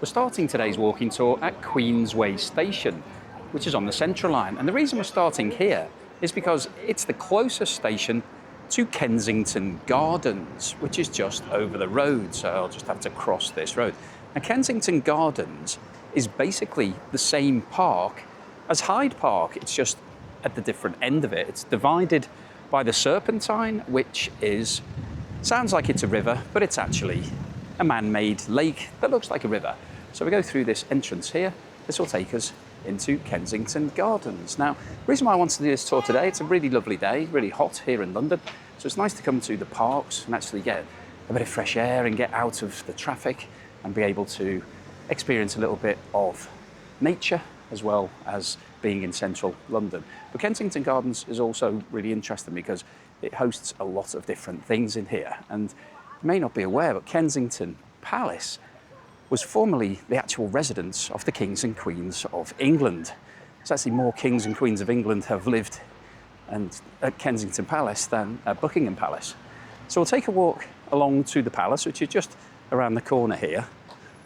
We're starting today's walking tour at Queensway Station, which is on the Central Line. And the reason we're starting here is because it's the closest station to Kensington Gardens, which is just over the road. So I'll just have to cross this road. Now, Kensington Gardens is basically the same park as Hyde Park. It's just at the different end of it. It's divided by the Serpentine, which sounds like it's a river, but it's actually a man-made lake that looks like a river. So we go through this entrance here. This will take us into Kensington Gardens. Now, the reason why I wanted to do this tour today, it's a really lovely day, really hot here in London. So it's nice to come to the parks and actually get a bit of fresh air and get out of the traffic and be able to experience a little bit of nature as well as being in central London. But Kensington Gardens is also really interesting because it hosts a lot of different things in here. And you may not be aware, but Kensington Palace was formerly the actual residence of the kings and queens of England. It's actually more kings and queens of England have lived at Kensington Palace than at Buckingham Palace. So we'll take a walk along to the palace, which is just around the corner here.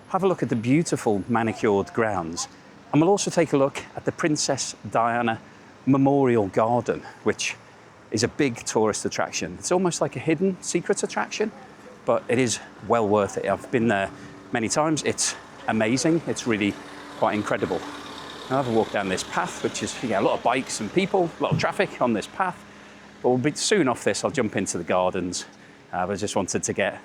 Have a look at the beautiful manicured grounds. And we'll also take a look at the Princess Diana Memorial Garden, which is a big tourist attraction. It's almost like a hidden secret attraction, but it is well worth it. I've been there many times. It's amazing. It's really quite incredible. I'll have a walk down this path, which is a lot of bikes and people, a lot of traffic on this path. But we'll be soon off this. I'll jump into the gardens. I just wanted to get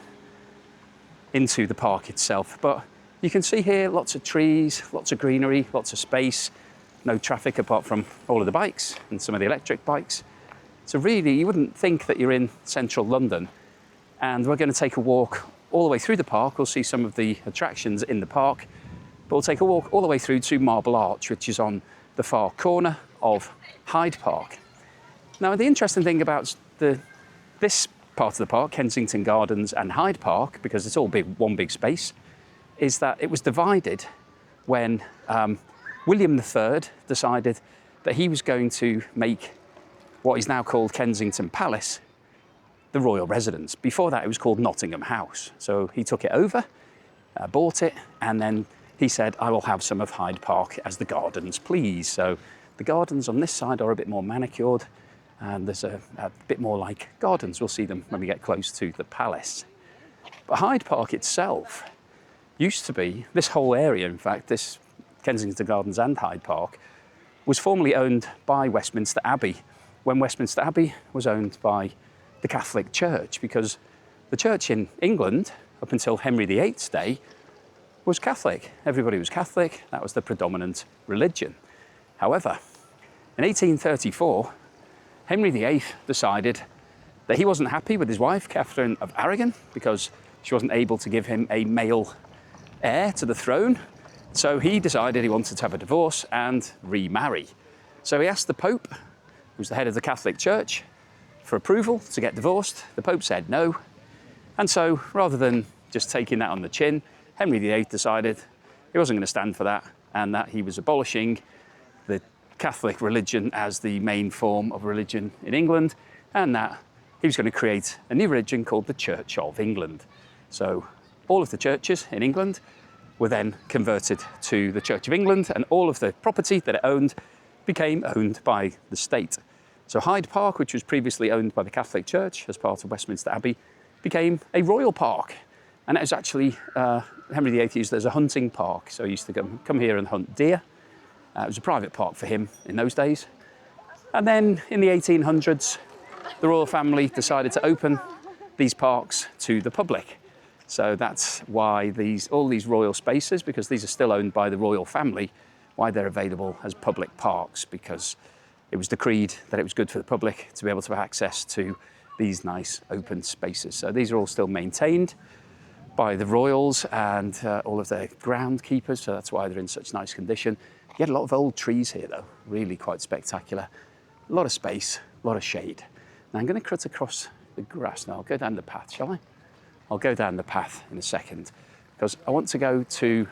into the park itself. But you can see here lots of trees, lots of greenery, lots of space, no traffic apart from all of the bikes and some of the electric bikes. So really, you wouldn't think that you're in central London. And we're going to take a walk all the way through the park. We'll see some of the attractions in the park, but we'll take a walk all the way through to Marble Arch, which is on the far corner of Hyde Park. Now, the interesting thing about this part of the park, Kensington Gardens and Hyde Park, because it's all one big space, is that it was divided when William III decided that he was going to make what is now called Kensington Palace the royal residence. Before that, it was called Nottingham House. So he took it over, bought it, and then he said, I will have some of Hyde Park as the gardens, please. So the gardens on this side are a bit more manicured, and there's a bit more like gardens. We'll see them when we get close to the palace. But Hyde Park itself used to be, this whole area, in fact, this Kensington Gardens and Hyde Park, was formerly owned by Westminster Abbey, when Westminster Abbey was owned by the Catholic Church, because the church in England, up until Henry VIII's day, was Catholic. Everybody was Catholic. That was the predominant religion. However, in 1834, Henry VIII decided that he wasn't happy with his wife, Catherine of Aragon, because she wasn't able to give him a male heir to the throne. So he decided he wanted to have a divorce and remarry. So he asked the Pope, who's the head of the Catholic Church, for approval to get divorced. The Pope said no. And so rather than just taking that on the chin, Henry VIII decided he wasn't going to stand for that, and that he was abolishing the Catholic religion as the main form of religion in England, and that he was going to create a new religion called the Church of England. So all of the churches in England were then converted to the Church of England, and all of the property that it owned became owned by the state. So Hyde Park, which was previously owned by the Catholic Church as part of Westminster Abbey, became a royal park. And it was actually, Henry VIII used it as a hunting park. So he used to come here and hunt deer. It was a private park for him in those days. And then in the 1800s, the royal family decided to open these parks to the public. So that's why all these royal spaces, because these are still owned by the royal family, why they're available as public parks, because it was decreed that it was good for the public to be able to have access to these nice open spaces. So these are all still maintained by the royals and all of their groundkeepers, so that's why they're in such nice condition. You get a lot of old trees here though, really quite spectacular. A lot of space, a lot of shade. Now I'm going to cut across the grass now. I'll go down the path, shall I? I'll go down the path in a second, because I want to go to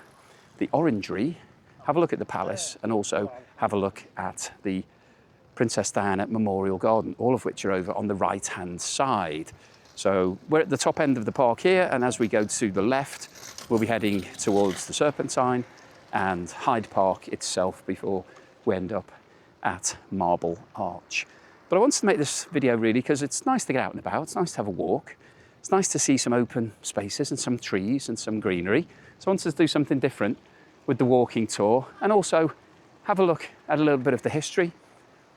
the Orangery, have a look at the palace, and also have a look at the Princess Diana Memorial Garden, all of which are over on the right-hand side. So we're at the top end of the park here, and as we go to the left, we'll be heading towards the Serpentine and Hyde Park itself before we end up at Marble Arch. But I wanted to make this video really because it's nice to get out and about, it's nice to have a walk, it's nice to see some open spaces and some trees and some greenery. So I wanted to do something different with the walking tour and also have a look at a little bit of the history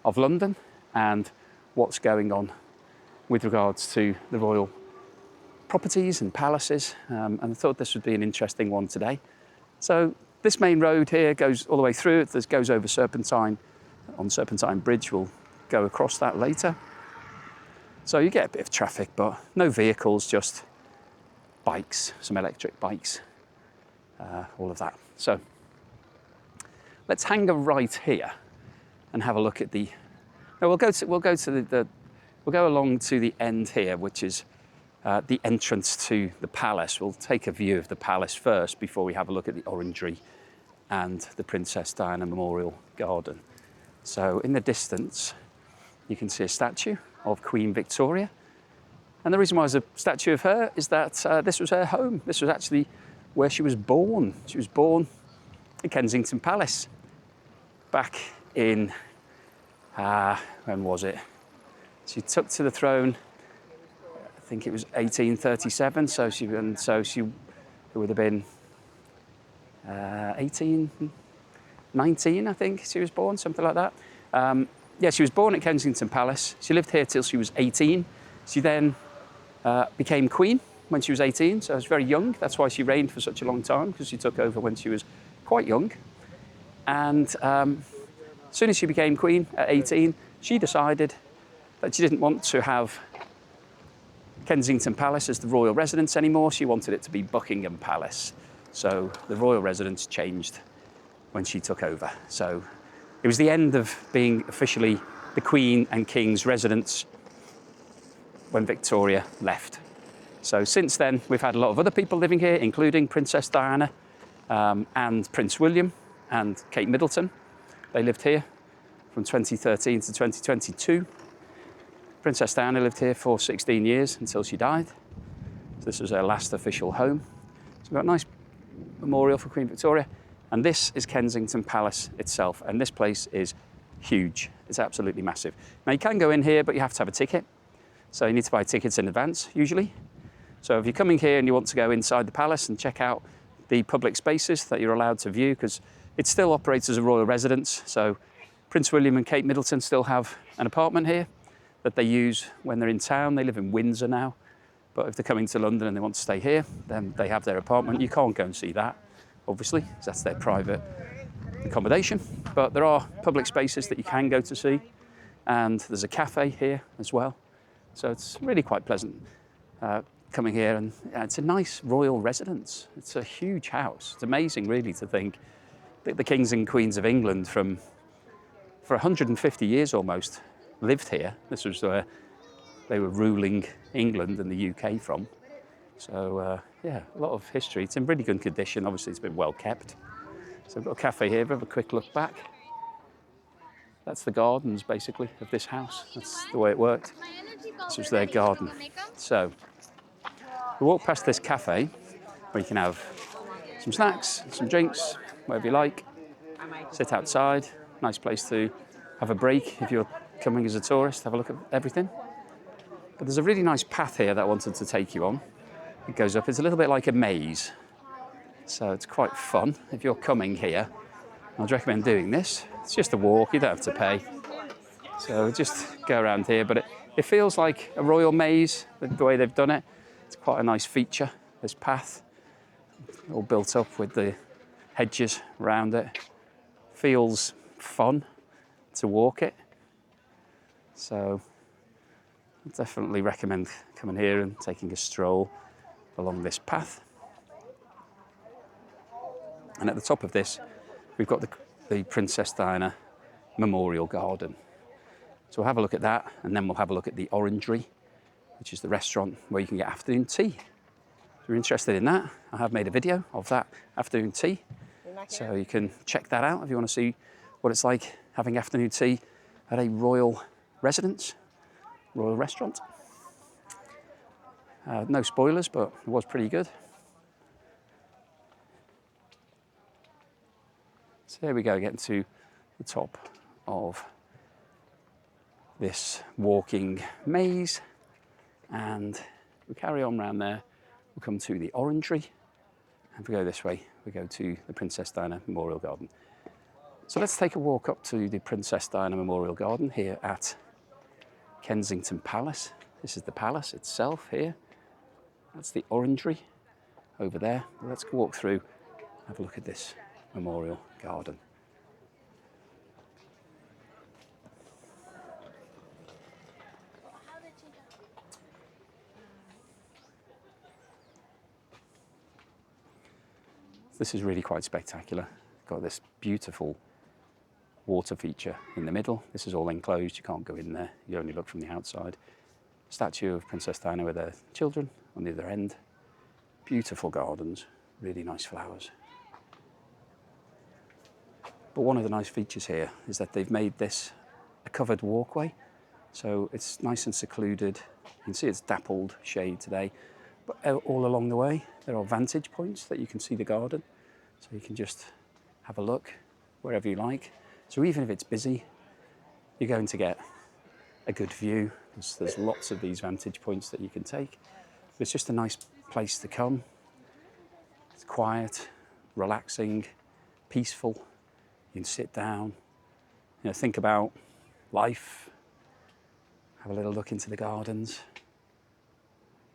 of London and what's going on with regards to the royal properties and palaces, and I thought this would be an interesting one today. So this main road here goes all the way through, it goes over Serpentine, on Serpentine Bridge, we'll go across that later. So you get a bit of traffic, but no vehicles, just bikes, some electric bikes, all of that. So let's hang a right here and have a look at the. No, we'll go along to the end here, which is the entrance to the palace. We'll take a view of the palace first before we have a look at the Orangery and the Princess Diana Memorial Garden. So in the distance, you can see a statue of Queen Victoria. And the reason why there's a statue of her is that this was her home. This was actually where she was born. She was born in Kensington Palace back in, when was it? She took to the throne, I think it was 1837, so she would have been 19, I think she was born, something like that. Yeah, she was born at Kensington Palace. She lived here till she was 18. She then became queen when she was 18, so she was very young. That's why she reigned for such a long time, because she took over when she was quite young. And as soon as she became queen at 18, she decided that she didn't want to have Kensington Palace as the royal residence anymore. She wanted it to be Buckingham Palace. So the royal residence changed when she took over. So it was the end of being officially the Queen and King's residence when Victoria left. So since then, we've had a lot of other people living here, including Princess Diana and Prince William and Kate Middleton. They lived here from 2013 to 2022. Princess Diana lived here for 16 years until she died. So this was her last official home. So we've got a nice memorial for Queen Victoria. And this is Kensington Palace itself. And this place is huge. It's absolutely massive. Now you can go in here, but you have to have a ticket. So you need to buy tickets in advance, usually. So if you're coming here and you want to go inside the palace and check out the public spaces that you're allowed to view, because it still operates as a royal residence. So Prince William and Kate Middleton still have an apartment here that they use when they're in town. They live in Windsor now, but if they're coming to London and they want to stay here, then they have their apartment. You can't go and see that, obviously, because that's their private accommodation. But there are public spaces that you can go to see, and there's a cafe here as well. So it's really quite pleasant coming here, and it's a nice royal residence. It's a huge house. It's amazing, really, to think that the kings and queens of England for 150 years almost lived here. This was where they were ruling England and the UK from. So yeah, a lot of history. It's in really good condition. Obviously, it's been well kept. So we've got a cafe here. We'll have a quick look back. That's the gardens, basically, of this house. That's the way it worked. This was their garden. So we walk past this cafe where you can have some snacks, some drinks, whatever you like. Sit outside. Nice place to have a break if you're coming as a tourist, have a look at everything. But there's a really nice path here that I wanted to take you on. It goes up, it's a little bit like a maze. So it's quite fun if you're coming here. I'd recommend doing this. It's just a walk, you don't have to pay. So just go around here, but it feels like a royal maze, the way they've done it. It's quite a nice feature, this path, all built up with the hedges around it. Feels fun to walk it. So I definitely recommend coming here and taking a stroll along this path. And at the top of this, we've got the Princess Diana Memorial Garden. So we'll have a look at that, and then we'll have a look at the Orangery, which is the restaurant where you can get afternoon tea. If you're interested in that, I have made a video of that afternoon tea. So you can check that out if you want to see what it's like having afternoon tea at a royal residence, royal restaurant. No spoilers, but it was pretty good. So here we go, getting to the top of this walking maze, and we carry on round there. We'll come to the Orangery, and if we go this way, we go to the Princess Diana Memorial Garden. So let's take a walk up to the Princess Diana Memorial Garden here at Kensington Palace. This is the palace itself here. That's the Orangery over there. Let's walk through, have a look at this memorial garden. This is really quite spectacular. Got this beautiful water feature in the middle. This is all enclosed, you can't go in there, you only look from the outside. Statue of Princess Diana with her children on the other end. Beautiful gardens, really nice flowers. But one of the nice features here is that they've made this a covered walkway. So it's nice and secluded. You can see it's dappled shade today. But all along the way, there are vantage points that you can see the garden. So you can just have a look wherever you like. So even if it's busy, you're going to get a good view. There's lots of these vantage points that you can take. It's just a nice place to come. It's quiet, relaxing, peaceful. You can sit down, think about life, have a little look into the gardens.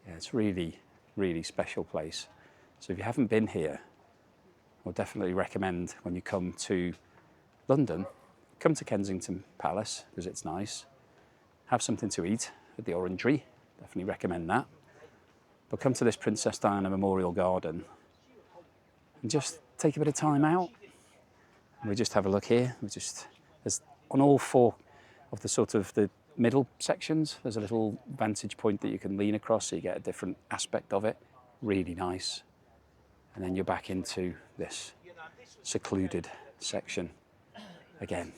Yeah, it's really, really special place. So if you haven't been here, I would definitely recommend when you come to London, come to Kensington Palace because it's nice. Have something to eat at the Orangery, definitely recommend that. But come to this Princess Diana Memorial Garden and just take a bit of time out. And we just have a look here. There's on all four of the sort of the middle sections, there's a little vantage point that you can lean across so you get a different aspect of it. Really nice. And then you're back into this secluded section again.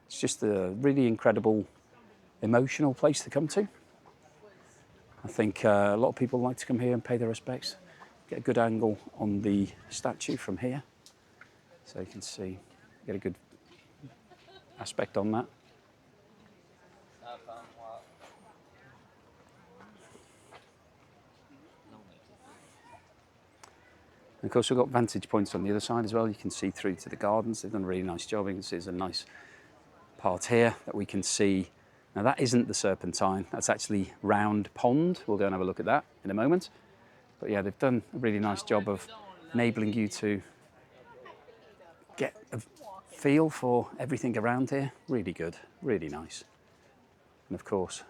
It's just a really incredible, emotional place to come to. I think a lot of people like to come here and pay their respects. Get a good angle on the statue from here. So you can see, get a good aspect on that. And of course, we've got vantage points on the other side as well. You can see through to the gardens. They've done a really nice job. You can see there's a nice part here that we can see. Now, that isn't the Serpentine. That's actually Round Pond. We'll go and have a look at that in a moment. But yeah, they've done a really nice job of enabling you to get a feel for everything around here. Really good, really nice. And of course,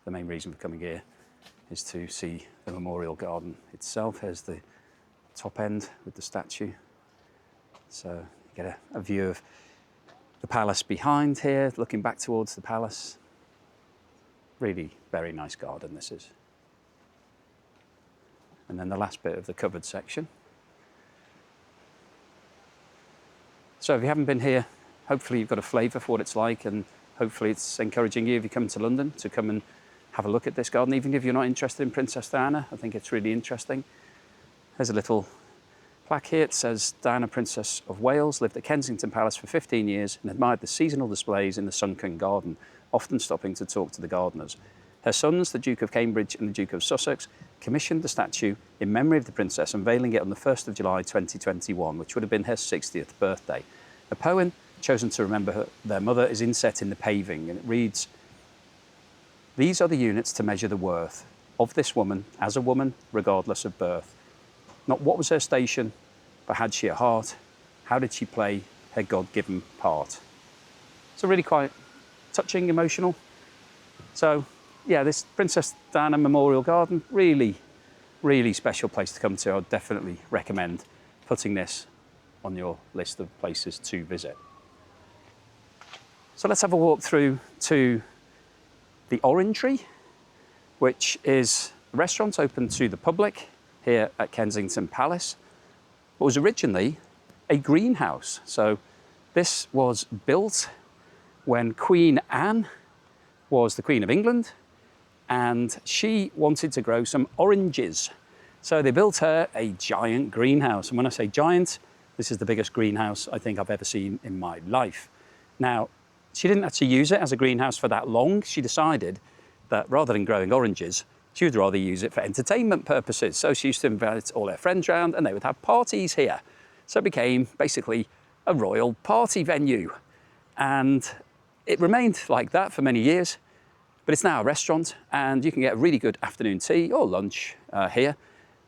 the main reason for coming here is to see the memorial garden itself. Here's the top end with the statue. So you get a view of the palace behind here, looking back towards the palace. Really very nice garden this is. And then the last bit of the covered section. So if you haven't been here, hopefully you've got a flavour for what it's like, and hopefully it's encouraging you if you come to London to come and have a look at this garden. Even if you're not interested in Princess Diana, I think it's really interesting. There's a little plaque here. It says, Diana, Princess of Wales, lived at Kensington Palace for 15 years and admired the seasonal displays in the Sunken Garden, often stopping to talk to the gardeners. Her sons, the Duke of Cambridge and the Duke of Sussex, commissioned the statue in memory of the princess, unveiling it on the 1st of July 2021, which would have been her 60th birthday. A poem chosen to remember their mother is inset in the paving, and it reads, "These are the units to measure the worth of this woman as a woman, regardless of birth. Not what was her station, but had she a heart? How did she play her God-given part?" So really quite touching, emotional. So yeah, this Princess Diana Memorial Garden, really, really special place to come to. I would definitely recommend putting this on your list of places to visit. So let's have a walk through to the Orangery, which is a restaurant open to the public here at Kensington Palace. It was originally a greenhouse. So this was built when Queen Anne was the Queen of England, and she wanted to grow some oranges. So they built her a giant greenhouse. And when I say giant, This is the biggest greenhouse I think I've ever seen in my life. Now, she didn't actually use it as a greenhouse for that long. She decided that rather than growing oranges, she would rather use it for entertainment purposes. So she used to invite all her friends round and they would have parties here. So it became basically a royal party venue. And it remained like that for many years, but it's now a restaurant and you can get a really good afternoon tea or lunch here.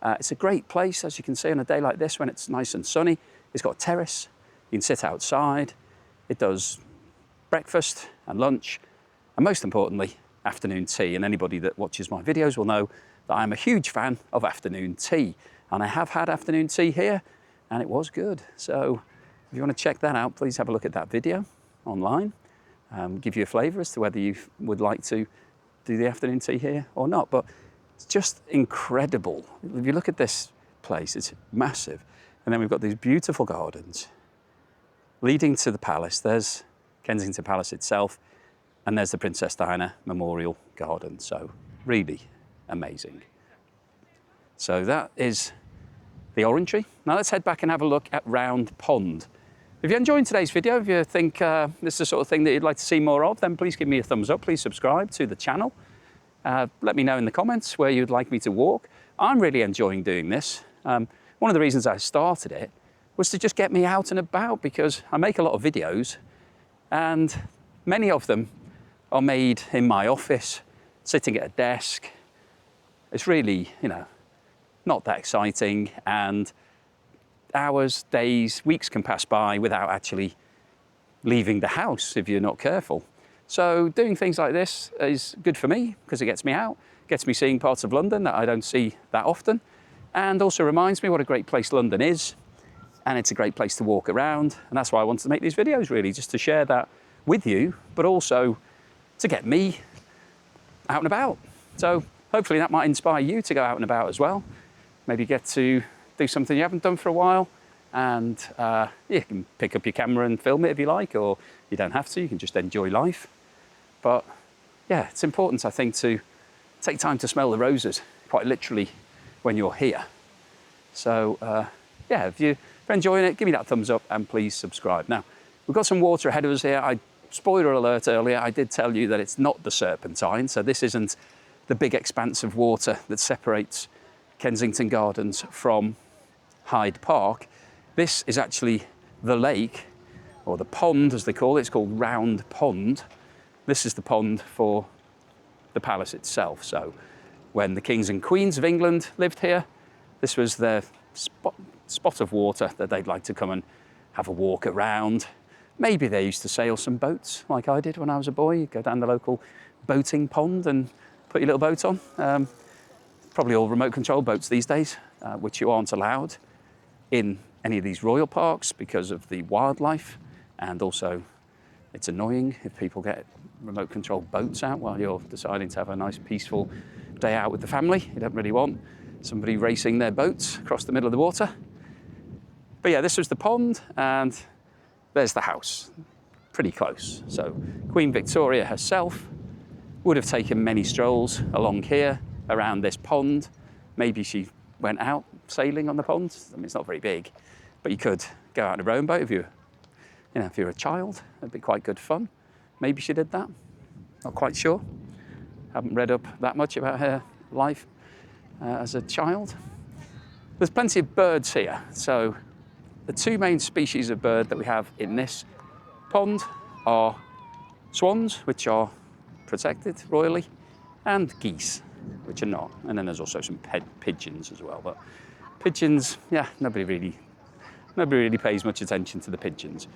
It's a great place, as you can see on a day like this when it's nice and sunny. It's got a terrace, you can sit outside. It does breakfast and lunch, and most importantly, afternoon tea. And anybody that watches my videos will know that I'm a huge fan of afternoon tea. And I have had afternoon tea here, and it was good. So if you want to check that out, please have a look at that video online. Give you a flavour as to whether you would like to do the afternoon tea here or not. But it's just incredible. If you look at this place, it's massive. And then we've got these beautiful gardens leading to the palace. There's Kensington Palace itself, and there's the Princess Diana Memorial Garden. So really amazing. So that is the Orangery. Now let's head back and have a look at Round Pond. If you're enjoying today's video, if you think this is the sort of thing that you'd like to see more of, then please give me a thumbs up. Please subscribe to the channel. Let me know in the comments where you'd like me to walk. I'm really enjoying doing this. One of the reasons I started it was to just get me out and about, because I make a lot of videos and many of them are made in my office, sitting at a desk. It's really, not that exciting, and hours, days, weeks can pass by without actually leaving the house if you're not careful. So doing things like this is good for me because it gets me out, gets me seeing parts of London that I don't see that often, and also reminds me what a great place London is. And it's a great place to walk around. And that's why I wanted to make these videos, really, just to share that with you, but also to get me out and about. So hopefully that might inspire you to go out and about as well. Maybe get to do something you haven't done for a while, and you can pick up your camera and film it if you like, or you don't have to, you can just enjoy life. But yeah, it's important, I think, to take time to smell the roses, quite literally, when you're here. So yeah, if you're enjoying it, give me that thumbs up and please subscribe. Now, we've got some water ahead of us here. Spoiler alert earlier, I did tell you that it's not the Serpentine, so this isn't the big expanse of water that separates Kensington Gardens from Hyde Park. This is actually the lake, or the pond as they call it. It's called Round Pond. This is the pond for the palace itself. So when the kings and queens of England lived here, this was their spot of water that they'd like to come and have a walk around. Maybe they used to sail some boats like I did when I was a boy. You'd go down the local boating pond and put your little boat on. Probably all remote control boats these days, which you aren't allowed in any of these royal parks because of the wildlife, and also it's annoying if people get remote control boats out while you're deciding to have a nice peaceful day out with the family. You don't really want somebody racing their boats across the middle of the water. But yeah, this was the pond, and there's the house, pretty close. So Queen Victoria herself would have taken many strolls along here around this pond. Maybe she went out sailing on the pond. I mean, it's not very big, but you could go out in a rowing boat if you're a child. It'd be quite good fun. Maybe she did that. Not quite sure. Haven't read up that much about her life as a child. There's plenty of birds here. So the two main species of bird that we have in this pond are swans, which are protected royally, and geese, which are not. And then there's also some pigeons as well. But pigeons, yeah, nobody really pays much attention to the pigeons.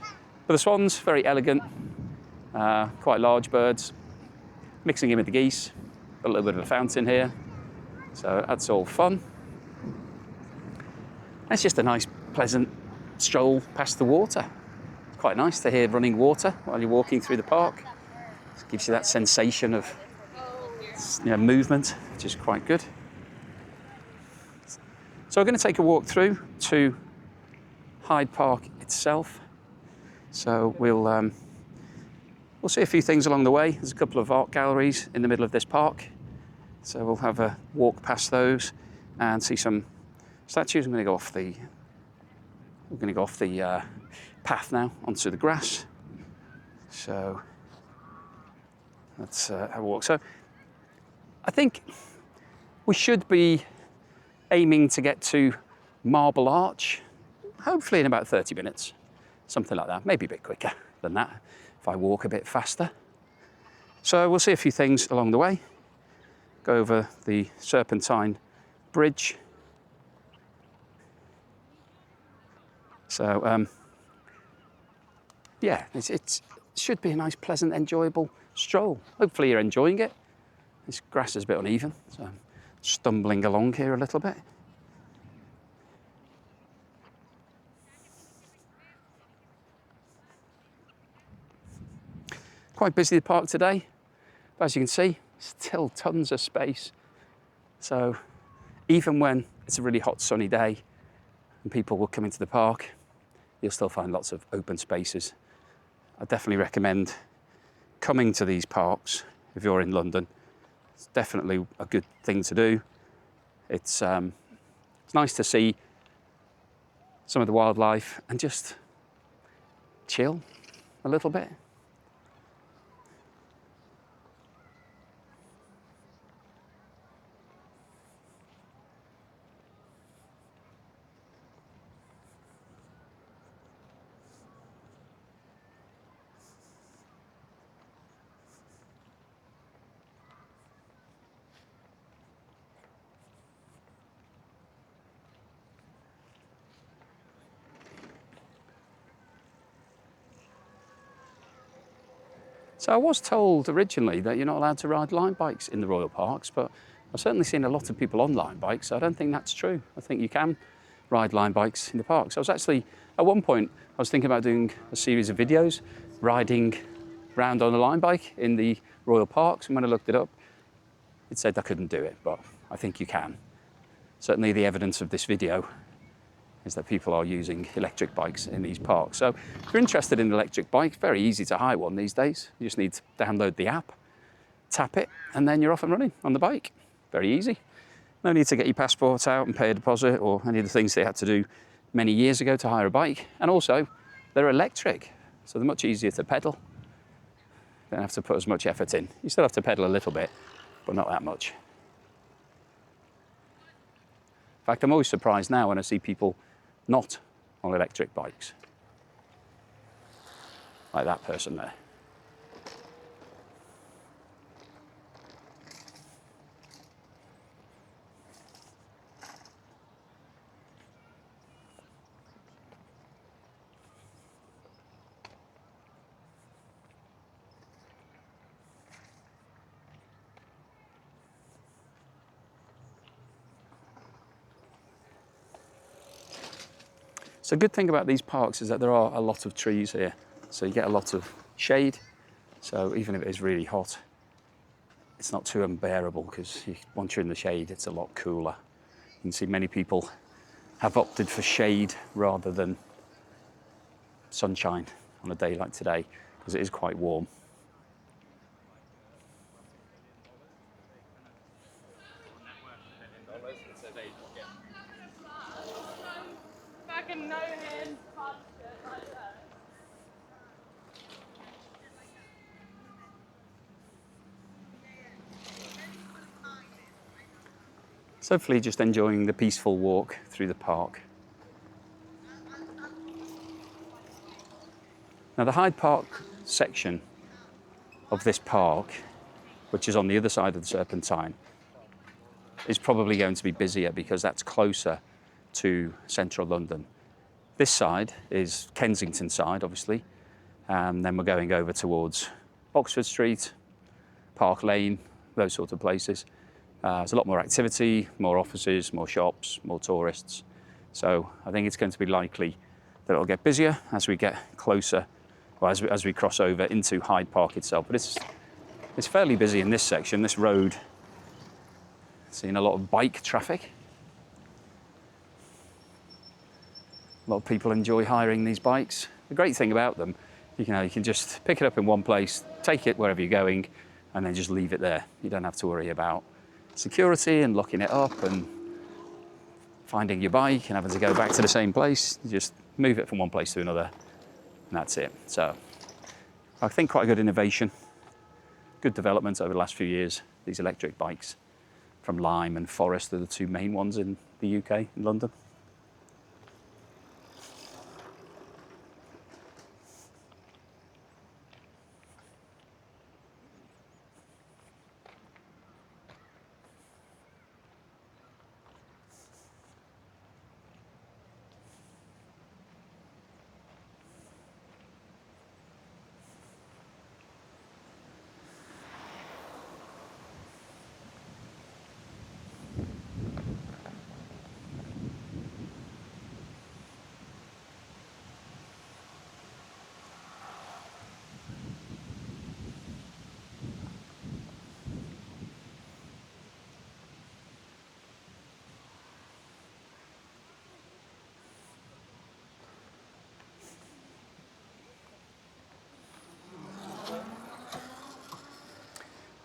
But the swans, very elegant, quite large birds, mixing in with the geese. Got a little bit of a fountain here, so that's all fun. It's just a nice, pleasant stroll past the water. It's quite nice to hear running water while you're walking through the park. It gives you that sensation of movement, which is quite good. So we're going to take a walk through to Hyde Park itself. So we'll see a few things along the way. There's a couple of art galleries in the middle of this park. So we'll have a walk past those and see some statues. I'm going to go off the We're going to go off the path now onto the grass. So let's have a walk. So I think we should be aiming to get to Marble Arch, hopefully in about 30 minutes, something like that, maybe a bit quicker than that if I walk a bit faster. So we'll see a few things along the way, go over the Serpentine Bridge. So yeah, it should be a nice, pleasant, enjoyable stroll. Hopefully you're enjoying it. This grass is a bit uneven, so I'm stumbling along here a little bit. Quite busy the park today, but as you can see, still tons of space. So even when it's a really hot sunny day and people will come into the park, you'll still find lots of open spaces. I definitely recommend coming to these parks if you're in London. It's definitely a good thing to do. It's nice to see some of the wildlife and just chill a little bit. So I was told originally that you're not allowed to ride line bikes in the royal parks, but I've certainly seen a lot of people on line bikes, so I don't think that's true. I think you can ride line bikes in the parks. I was actually, at one point, I was thinking about doing a series of videos, riding round on a line bike in the royal parks, and when I looked it up, it said I couldn't do it, but I think you can. Certainly the evidence of this video is that people are using electric bikes in these parks. So if you're interested in an electric bike, very easy to hire one these days. You just need to download the app, tap it, and then you're off and running on the bike. Very easy. No need to get your passport out and pay a deposit or any of the things they had to do many years ago to hire a bike. And also, they're electric, so they're much easier to pedal. You don't have to put as much effort in. You still have to pedal a little bit, but not that much. In fact, I'm always surprised now when I see people not on electric bikes, like that person there. So the good thing about these parks is that there are a lot of trees here. So you get a lot of shade. So even if it is really hot, it's not too unbearable because once you're in the shade, it's a lot cooler. You can see many people have opted for shade rather than sunshine on a day like today because it is quite warm. So hopefully just enjoying the peaceful walk through the park. Now the Hyde Park section of this park, which is on the other side of the Serpentine, is probably going to be busier because that's closer to central London. This side is Kensington side, obviously, and then we're going over towards Oxford Street, Park Lane, those sort of places. There's a lot more activity, more offices, more shops, more tourists. So I think it's going to be likely that it'll get busier as we get closer, or as we cross over into Hyde Park itself. But it's fairly busy in this section, this road. Seeing a lot of bike traffic. A lot of people enjoy hiring these bikes. The great thing about them, you can just pick it up in one place, take it wherever you're going, and then just leave it there. You don't have to worry about security and locking it up and finding your bike and having to go back to the same place. You just move it from one place to another, and that's it. So I think quite a good innovation, good development over the last few years. These electric bikes from Lime and Forest are the two main ones in the UK, in London.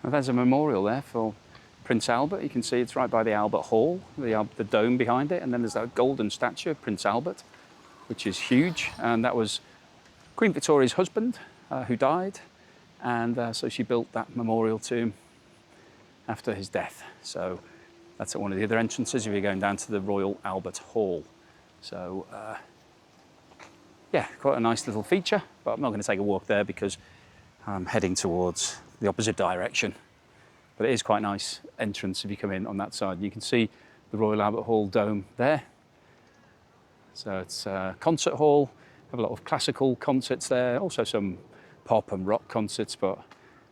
Well, there's a memorial there for Prince Albert. You can see it's right by the Albert Hall, the dome behind it, and then there's that golden statue of Prince Albert, which is huge, and that was Queen Victoria's husband who died, and so she built that memorial to him after his death. So that's at one of the other entrances if you're going down to the Royal Albert Hall. So yeah, quite a nice little feature, but I'm not going to take a walk there because I'm heading towards the opposite direction. But it is quite a nice entrance if you come in on that side. You can see the Royal Albert Hall dome there. So it's a concert hall, have a lot of classical concerts there, also some pop and rock concerts, but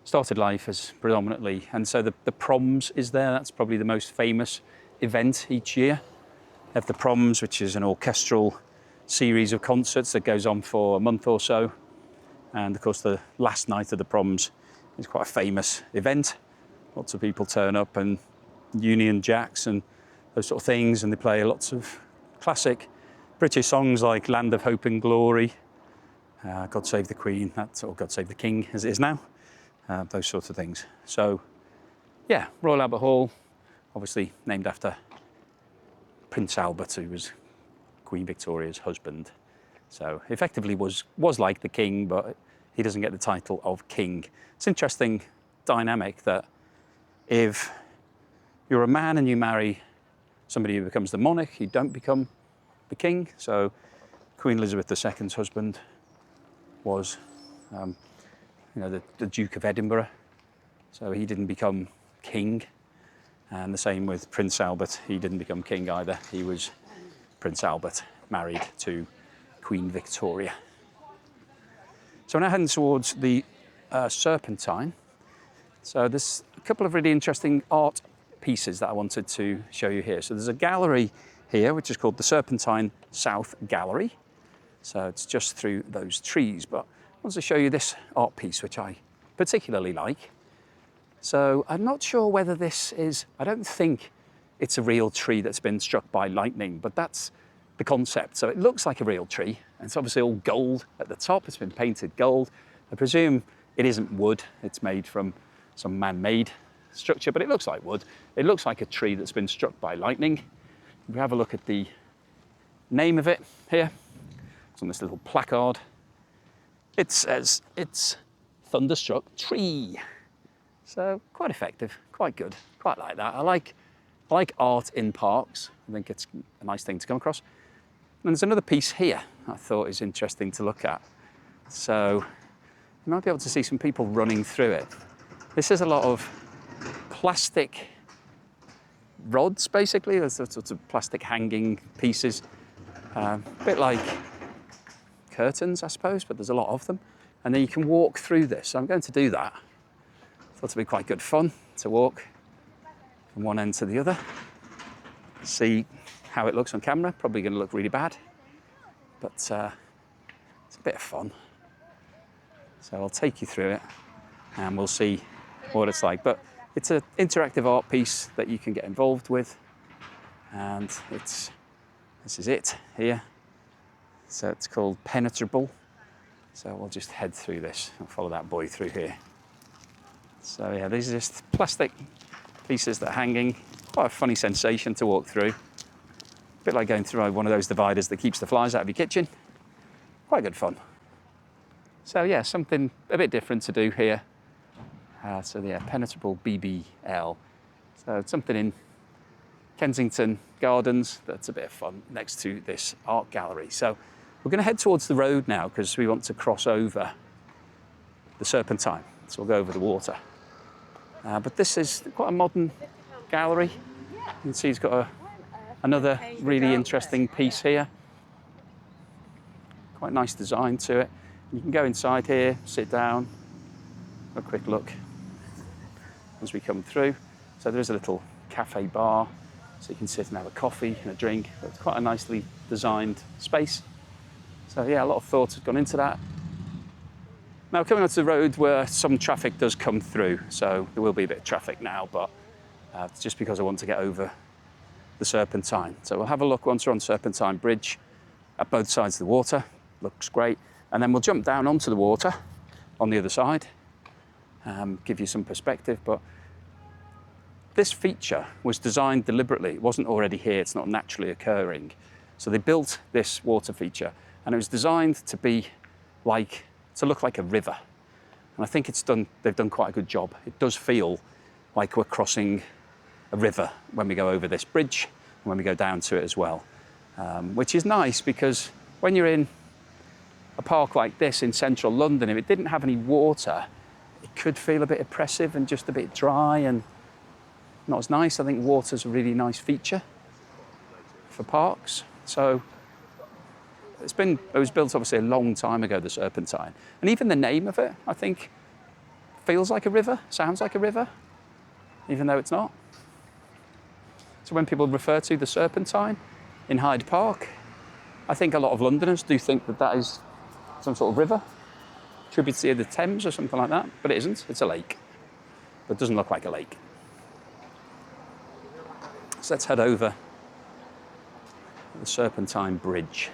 started life as predominantly, and so the Proms is there. That's probably the most famous event each year. They have the Proms, which is an orchestral series of concerts that goes on for a month or so. And of course the last night of the Proms is quite a famous event. Lots of people turn up and Union Jacks and those sort of things, and they play lots of classic British songs like Land of Hope and Glory, God Save the Queen, or God Save the King as it is now, those sorts of things. So yeah, Royal Albert Hall, obviously named after Prince Albert, who was Queen Victoria's husband. So effectively was like the king, but he doesn't get the title of king. It's an interesting dynamic that if you're a man and you marry somebody who becomes the monarch, you don't become the king. So Queen Elizabeth II's husband was the Duke of Edinburgh, so he didn't become king. And the same with Prince Albert, he didn't become king either. He was Prince Albert, married to Queen Victoria. So we're now heading towards the Serpentine. So there's a couple of really interesting art pieces that I wanted to show you here. So there's a gallery here, which is called the Serpentine South Gallery. So it's just through those trees, but I want to show you this art piece, which I particularly like. So I'm not sure whether this is, I don't think it's a real tree that's been struck by lightning, but that's the concept. So it looks like a real tree, and it's obviously all gold at the top. It's been painted gold. I presume it isn't wood. It's made from some man-made structure, but it looks like wood. It looks like a tree that's been struck by lightning. If we have a look at the name of it here, it's on this little placard. It says it's Thunderstruck Tree. So quite effective, quite good, quite like that. I like art in parks. I think it's a nice thing to come across. And there's another piece here I thought is interesting to look at. So you might be able to see some people running through it. This is a lot of plastic rods, basically. There's sorts of plastic hanging pieces, a bit like curtains, I suppose, but there's a lot of them. And then you can walk through this. So I'm going to do that. Thought it'd be quite good fun to walk from one end to the other. See how it looks on camera. Probably going to look really bad, but it's a bit of fun. So I'll take you through it and we'll see what it's like. But it's an interactive art piece that you can get involved with, and this is it here. So it's called Penetrable. So we'll just head through this and follow that boy through here. So yeah, these are just plastic pieces that are hanging. Quite a funny sensation to walk through. A bit like going through one of those dividers that keeps the flies out of your kitchen. quite good fun. So yeah, something a bit different to do here. So yeah, penetrable BBL. So it's something in Kensington Gardens that's a bit of fun next to this art gallery. So we're going to head towards the road now because we want to cross over the Serpentine. So we'll go over the water. But this is quite a modern gallery. You can see it's got another really interesting piece here. Quite nice design to it. You can go inside here, sit down, have a quick look as we come through. So there is a little cafe bar, so you can sit and have a coffee and a drink. It's quite a nicely designed space. So yeah, a lot of thought has gone into that. Now coming onto the road where some traffic does come through, so there will be a bit of traffic now, but it's just because I want to get over the Serpentine. So we'll have a look once we're on Serpentine Bridge at both sides of the water. Looks great. And then we'll jump down onto the water on the other side, give you some perspective. But this feature was designed deliberately. It wasn't already here. It's not naturally occurring. So they built this water feature and it was designed to be to look like a river. And I think they've done quite a good job. It does feel like we're crossing a river when we go over this bridge and when we go down to it as well, which is nice because when you're in a park like this in central London, if it didn't have any water, it could feel a bit oppressive and just a bit dry and not as nice. I think water's a really nice feature for parks. So it was built obviously a long time ago, the Serpentine. And even the name of it, I think, feels like a river, sounds like a river, even though it's not. So when people refer to the Serpentine in Hyde Park, I think a lot of Londoners do think that that is some sort of river, tributary of the Thames or something like that, but it isn't, it's a lake. But it doesn't look like a lake. So let's head over the Serpentine Bridge.